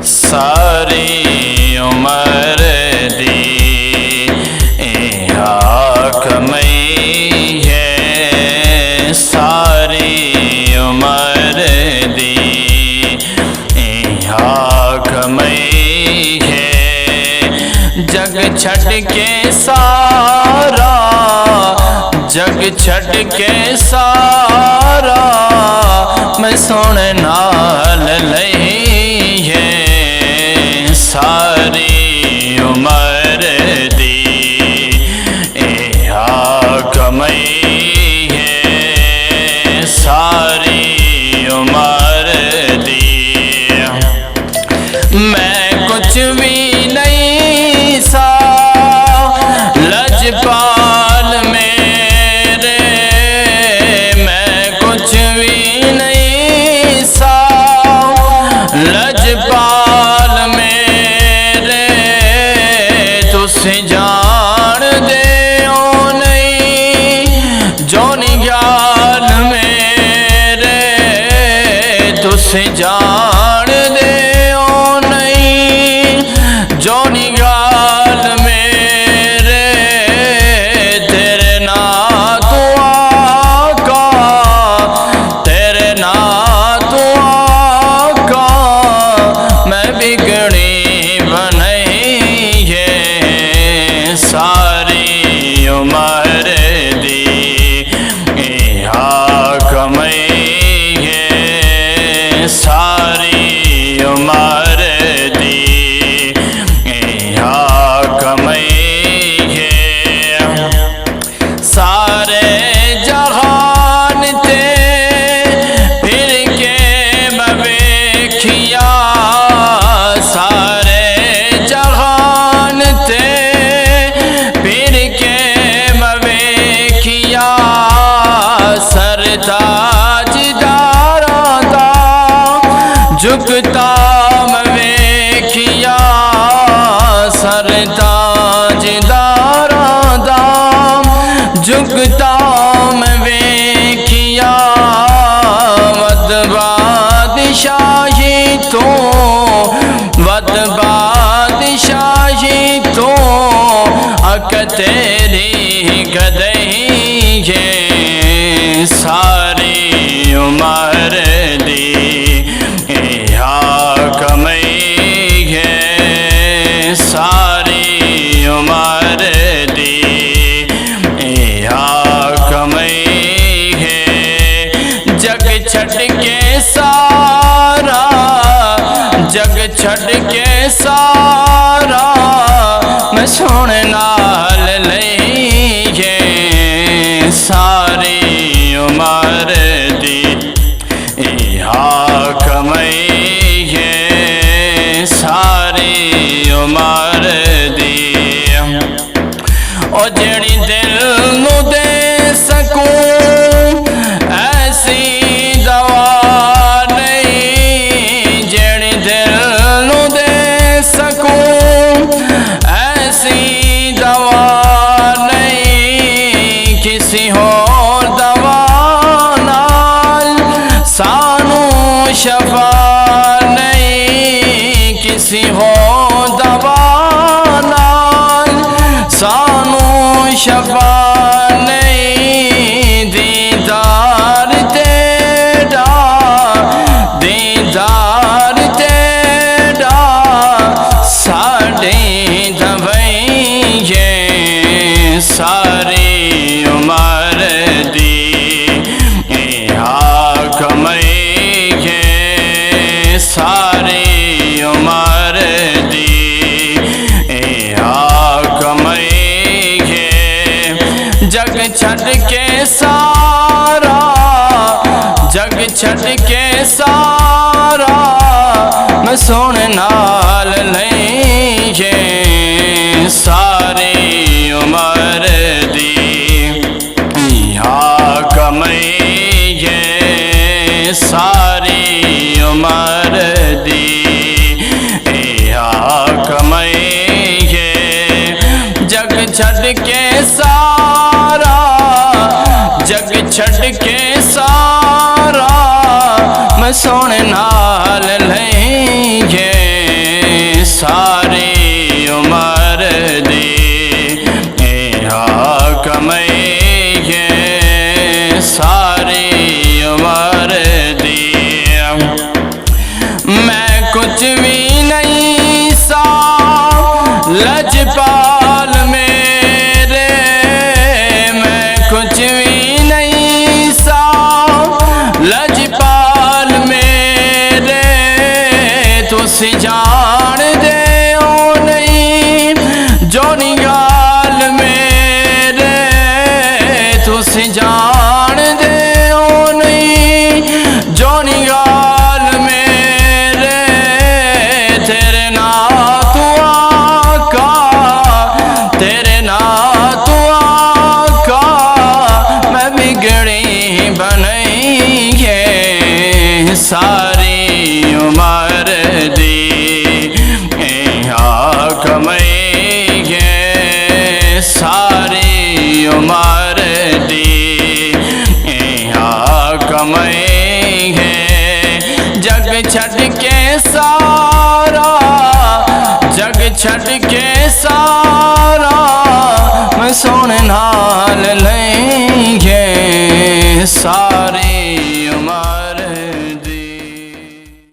ساری عمر دی حاکمی ہے ساری عمر دی حاکمی ہے جگ چھڈ کے سارا جگ چھڈ کے سارا میں سونے نال لئی ہے ساری عمر دی حاکمی ہے ساری عمر دی میں کچھ بھی نہیں سا لجپال میرے میں کچھ بھی نہیں سا لجپال میرے تسی جان دے او نہیں جو نگال میرے تسی جان دے او نہیں جو نگال میرے تیرے نا تو آقا تیرے نا تو آقا میں بگڑی بنائی ہے ساری عمر دی حاکمی ہے ساری عمر دی حاکمی ہے سارے جہان تے پھر کے مویکھیا سارے جہان تے پھر کے مویکھیا سر تاجداراں دا جھکتا مویکھیا سر تاجداراں دا جھکتا مویکھیا ود بادشاہی تو ود بادشاہی تو اک تیری گدہی ہے ساری عمر دی حاکمی ہے ساری عمر دی حاکمی ہے جگ چھڈ کے سارا جگ چھڈ کے سارا میں سونے نال لئی ہے ساری عمر دی حاکمی ہے ساری عمر دی او جڑی دل نو دے سکوں ایسی دوا نہیں جڑی دل نو دے سکوں ایسی دوا نہیں کسی اور دوا نال سانو شفا نہیں کسی اور دوا نال سانو شفا نہیں دیدار تیرا دیدار تیرا ساڑی دوائی ہے ساری عمر دی حاکمی ہے ساری عمر دی حاکمی ہے جگ چھڈ کے سارا جگ چھڈ کے سارا میں سونے نال لئی ہے ساری عمر دی حاکمی ہے ساری عمر دی حاکمی ہے جگ چھڈ کے سارا جگ چھڈ کے سارا میں سونے نال لئی ہے لجپال میرے میں کچھ بھی نہیں سا لجپال میرے تسی جان دے او نہیں جو نگال میرے تسی جان دے او نہیں جو نگال میرے تیرے نام تو آقا تیرے نام تو آقا میں بگڑی بنائی ہے ساری عمر دی آقا میں ہے ساری عمر دی آقا میں ہے جگ چھٹ کے سارا جگ چھٹ کے سارا میں سونے نال نہیں ہے سارے